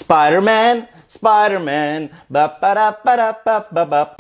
Spider-Man, Spider-Man, ba ba da ba da ba ba ba.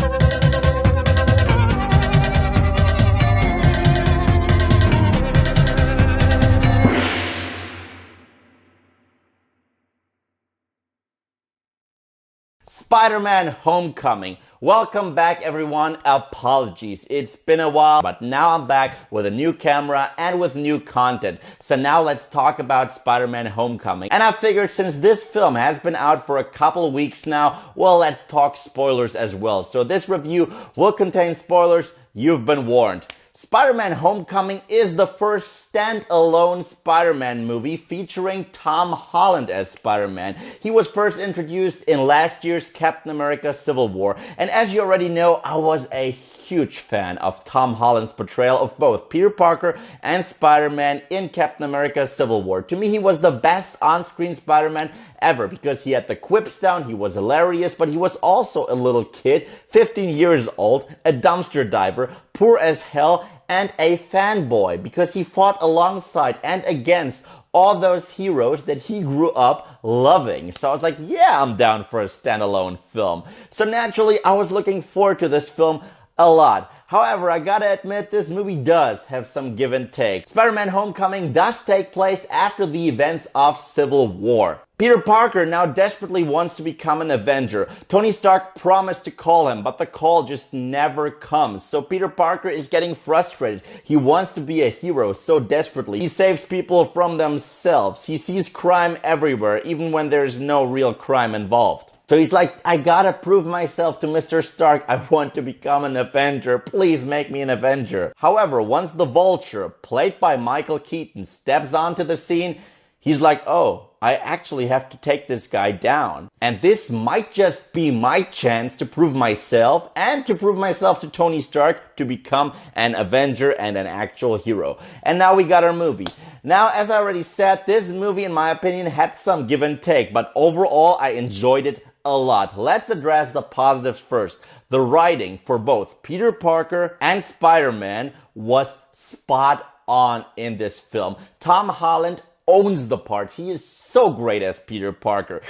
Spider-Man Homecoming. Welcome back everyone. Apologies, it's been a while, but now I'm back with a new camera and with new content. So now let's talk about Spider-Man Homecoming. And I figured since this film has been out for a couple of weeks now, well, let's talk spoilers as well. So this review will contain spoilers. You've been warned. Spider-Man Homecoming is the first standalone Spider-Man movie featuring Tom Holland as Spider-Man. He was first introduced in last year's Captain America Civil War. And as you already know, I was a huge fan of Tom Holland's portrayal of both Peter Parker and Spider-Man in Captain America Civil War. To me, he was the best on-screen Spider-Man ever because he had the quips down, he was hilarious, but he was also a little kid, 15 years old, a dumpster diver, poor as hell, and a fanboy because he fought alongside and against all those heroes that he grew up loving. So I was like, yeah, I'm down for a standalone film. So naturally, I was looking forward to this film a lot. However, I gotta admit, this movie does have some give and take. Spider-Man Homecoming does take place after the events of Civil War. Peter Parker now desperately wants to become an Avenger. Tony Stark promised to call him, but the call just never comes. So Peter Parker is getting frustrated. He wants to be a hero so desperately. He saves people from themselves. He sees crime everywhere, even when there's no real crime involved. So he's like, I gotta prove myself to Mr. Stark. I want to become an Avenger. Please make me an Avenger. However, once the Vulture, played by Michael Keaton, steps onto the scene, he's like, oh, I actually have to take this guy down. And this might just be my chance to prove myself and to prove myself to Tony Stark to become an Avenger and an actual hero. And now we got our movie. Now, as I already said, this movie, in my opinion, had some give and take, but overall, I enjoyed it a lot. Let's address the positives first. The writing for both Peter Parker and Spider-Man was spot on in this film. Tom Holland owns the part. He is so great as Peter Parker.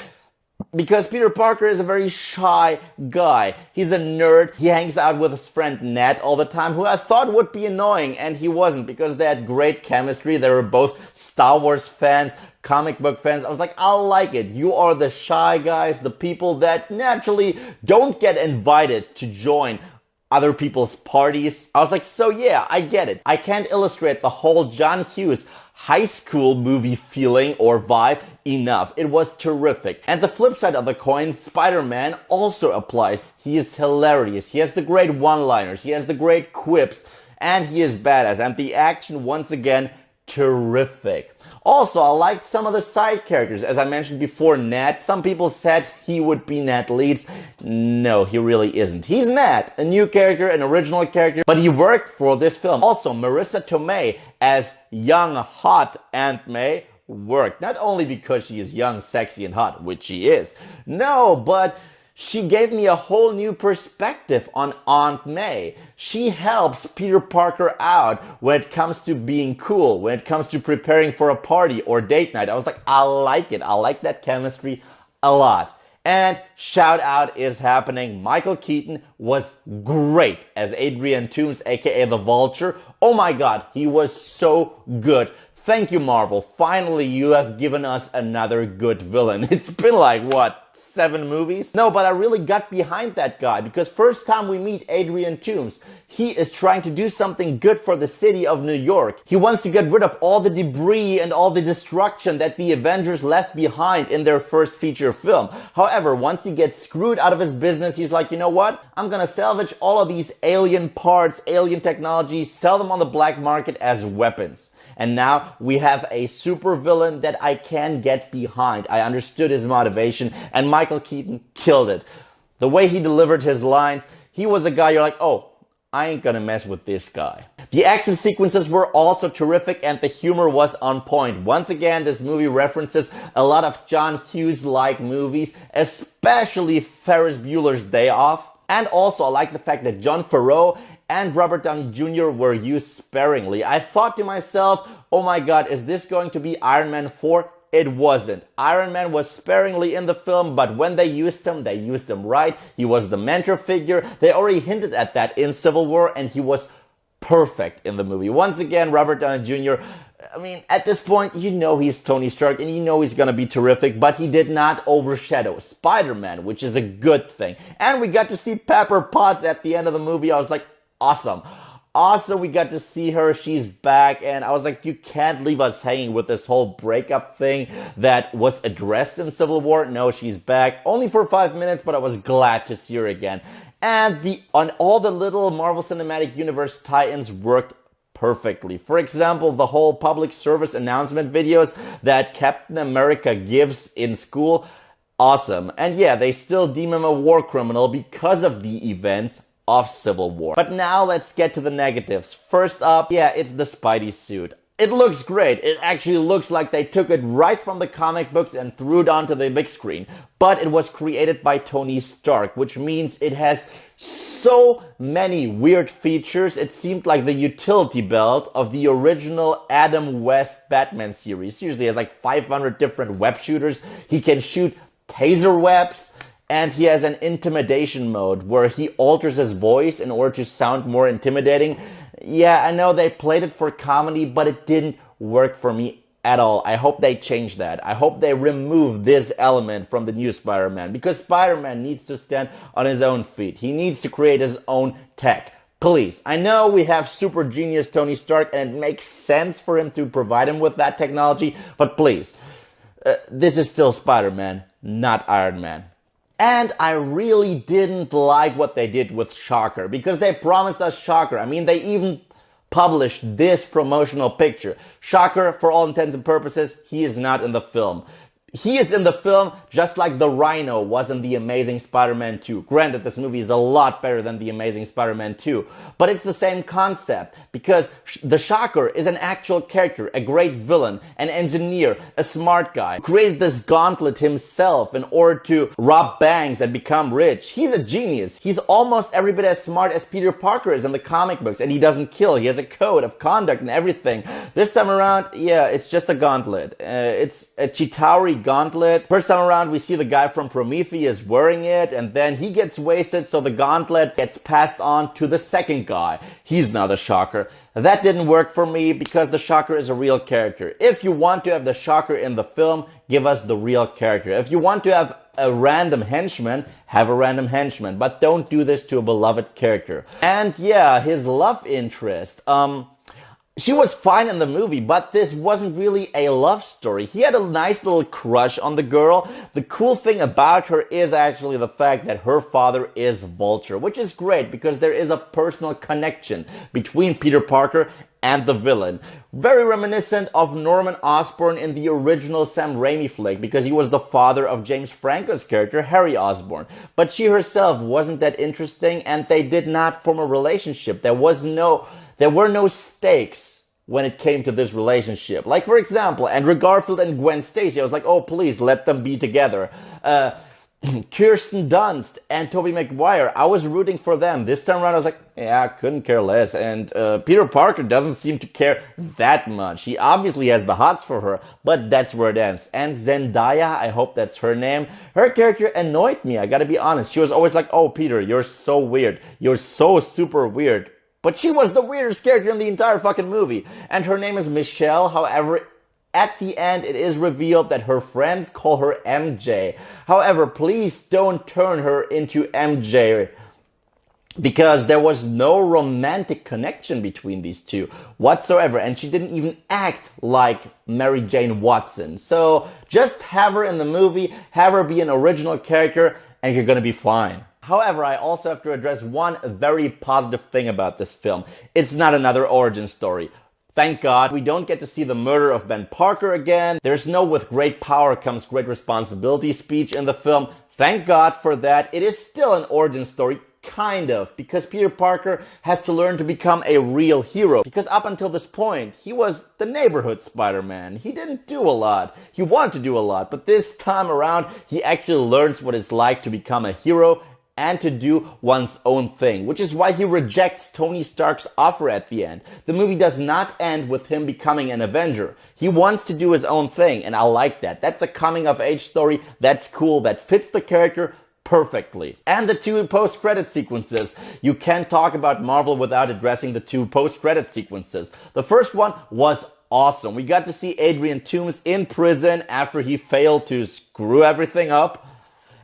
Because Peter Parker is a very shy guy. He's a nerd. He hangs out with his friend Ned all the time, who I thought would be annoying, and he wasn't, because they had great chemistry. They were both Star Wars fans, comic book fans. I was like, I like it. You are the shy guys, the people that naturally don't get invited to join other people's parties. I was like, so yeah, I get it. I can't illustrate the whole John Hughes high school movie feeling or vibe enough. It was terrific. And the flip side of the coin, Spider-Man also applies. He is hilarious. He has the great one-liners. He has the great quips. And he is badass. And the action, once again, terrific. Also, I liked some of the side characters. As I mentioned before, Ned. Some people said he would be Ned Leeds. No, he really isn't. He's Ned, a new character, an original character, but he worked for this film. Also, Marissa Tomei as young, hot Aunt May worked. Not only because she is young, sexy, and hot, which she is. No, but she gave me a whole new perspective on Aunt May. She helps Peter Parker out when it comes to being cool, when it comes to preparing for a party or date night. I was like, I like it. I like that chemistry a lot. And shout out is happening. Michael Keaton was great as Adrian Toomes, aka the Vulture. Oh my god, he was so good. Thank you, Marvel. Finally, you have given us another good villain. It's been like, what, 7 movies? No, but I really got behind that guy because first time we meet Adrian Toomes, he is trying to do something good for the city of New York. He wants to get rid of all the debris and all the destruction that the Avengers left behind in their first feature film. However, once he gets screwed out of his business, he's like, you know what? I'm gonna salvage all of these alien parts, alien technology, sell them on the black market as weapons. And now we have a super villain that I can get behind. I understood his motivation, and Michael Keaton killed it. The way he delivered his lines, he was a guy you're like, oh, I ain't gonna mess with this guy. The action sequences were also terrific and the humor was on point. Once again, this movie references a lot of John Hughes-like movies, especially Ferris Bueller's Day Off. And also, I like the fact that Jon Favreau and Robert Downey Jr. were used sparingly. I thought to myself, oh my god, is this going to be Iron Man 4? it wasn't. Iron Man was sparingly in the film, but when they used him right. He was the mentor figure. They already hinted at that in Civil War, and he was perfect in the movie. Once again, Robert Downey Jr., I mean, at this point, you know he's Tony Stark, and you know he's gonna be terrific, but he did not overshadow Spider-Man, which is a good thing. And we got to see Pepper Potts at the end of the movie. I was like, awesome. Also, we got to see her. She's back. And I was like, you can't leave us hanging with this whole breakup thing that was addressed in Civil War. No, she's back. Only for 5 minutes, but I was glad to see her again. And on all the little Marvel Cinematic Universe tie-ins worked perfectly. For example, the whole public service announcement videos that Captain America gives in school. Awesome. And yeah, they still deem him a war criminal because of the events of Civil War. But now let's get to the negatives. First up, yeah, it's the Spidey suit. It looks great. It actually looks like they took it right from the comic books and threw it onto the big screen. But it was created by Tony Stark, which means it has so many weird features. It seemed like the utility belt of the original Adam West Batman series. Seriously, it has like 500 different web shooters. He can shoot taser webs. And he has an intimidation mode where he alters his voice in order to sound more intimidating. Yeah, I know they played it for comedy, but it didn't work for me at all. I hope they change that. I hope they remove this element from the new Spider-Man, because Spider-Man needs to stand on his own feet. He needs to create his own tech. Please. I know we have super genius Tony Stark, and it makes sense for him to provide him with that technology, but please. This is still Spider-Man, not Iron Man. And I really didn't like what they did with Shocker, because they promised us Shocker. I mean, they even published this promotional picture. Shocker, for all intents and purposes, he is not in the film. He is in the film just like the Rhino was in The Amazing Spider-Man 2. Granted, this movie is a lot better than The Amazing Spider-Man 2. But it's the same concept, because the Shocker is an actual character, a great villain, an engineer, a smart guy, who created this gauntlet himself in order to rob banks and become rich. He's a genius. He's almost every bit as smart as Peter Parker is in the comic books, and he doesn't kill. He has a code of conduct and everything. This time around, yeah, it's just a gauntlet. It's a Chitauri gauntlet. First time around, we see the guy from Prometheus wearing it, and then he gets wasted, so the gauntlet gets passed on to the second guy. He's now the Shocker. That didn't work for me, because the Shocker is a real character. If you want to have the Shocker in the film, give us the real character. If you want to have a random henchman, have a random henchman, but don't do this to a beloved character. And yeah, his love interest, she was fine in the movie, but this wasn't really a love story. He had a nice little crush on the girl. The cool thing about her is actually the fact that her father is Vulture, which is great because there is a personal connection between Peter Parker and the villain. Very reminiscent of Norman Osborn in the original Sam Raimi flick, because he was the father of James Franco's character, Harry Osborn. But she herself wasn't that interesting, and they did not form a relationship. There were no stakes when it came to this relationship. Like, for example, Andrew Garfield and Gwen Stacy. I was like, oh, please, let them be together. Kirsten Dunst and Tobey Maguire. I was rooting for them. This time around, I was like, yeah, I couldn't care less. And Peter Parker doesn't seem to care that much. He obviously has the hots for her, but that's where it ends. And Zendaya, I hope that's her name. Her character annoyed me, I gotta be honest. She was always like, oh, Peter, you're so weird. You're so super weird. But she was the weirdest character in the entire fucking movie. And her name is Michelle. However, at the end, it is revealed that her friends call her MJ. However, please don't turn her into MJ, because there was no romantic connection between these two whatsoever. And she didn't even act like Mary Jane Watson. So just have her in the movie, have her be an original character, and you're gonna be fine. However, I also have to address one very positive thing about this film. It's not another origin story. Thank God we don't get to see the murder of Ben Parker again. There's no "with great power comes great responsibility" speech in the film. Thank God for that. It is still an origin story, kind of, because Peter Parker has to learn to become a real hero. Because up until this point, he was the neighborhood Spider-Man. He didn't do a lot. He wanted to do a lot, but this time around, he actually learns what it's like to become a hero and to do one's own thing, which is why he rejects Tony Stark's offer at the end. The movie does not end with him becoming an Avenger. He wants to do his own thing, and I like that. That's a coming-of-age story. That's cool. That fits the character perfectly. And the two post-credit sequences. You can't talk about Marvel without addressing the two post-credit sequences. The first one was awesome. We got to see Adrian Toomes in prison after he failed to screw everything up.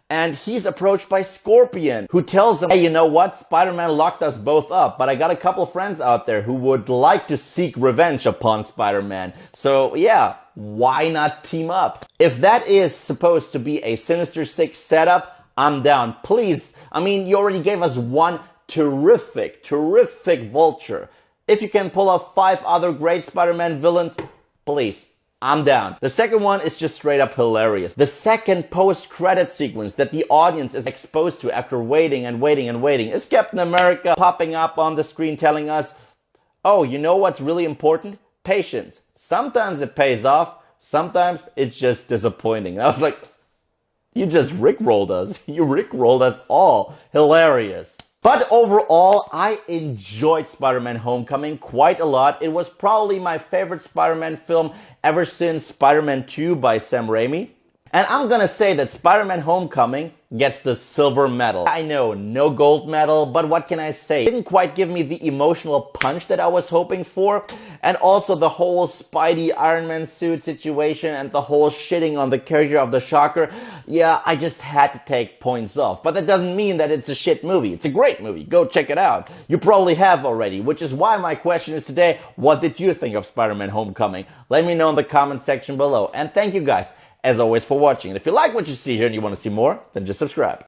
And he's approached by Scorpion, who tells him, hey, you know what? Spider-Man locked us both up, but I got a couple friends out there who would like to seek revenge upon Spider-Man. So yeah, why not team up? If that is supposed to be a Sinister Six setup, I'm down. Please. I mean, you already gave us one terrific Vulture. If you can pull off 5 other great Spider-Man villains, please. I'm down. The second one is just straight up hilarious. The second post-credit sequence that the audience is exposed to after waiting is Captain America popping up on the screen telling us, oh, you know what's really important? Patience. Sometimes it pays off. Sometimes it's just disappointing. And I was like, you just rickrolled us. You rickrolled us all. Hilarious. But overall, I enjoyed Spider-Man Homecoming quite a lot. It was probably my favorite Spider-Man film ever since Spider-Man 2 by Sam Raimi. And I'm gonna say that Spider-Man Homecoming gets the silver medal. I know, no gold medal, but what can I say? It didn't quite give me the emotional punch that I was hoping for. And also the whole Spidey Iron Man suit situation and the whole shitting on the character of the Shocker. Yeah, I just had to take points off. But that doesn't mean that it's a shit movie. It's a great movie. Go check it out. You probably have already, which is why my question is today, what did you think of Spider-Man Homecoming? Let me know in the comment section below. And thank you guys, as always, for watching. And if you like what you see here and you want to see more, then just subscribe.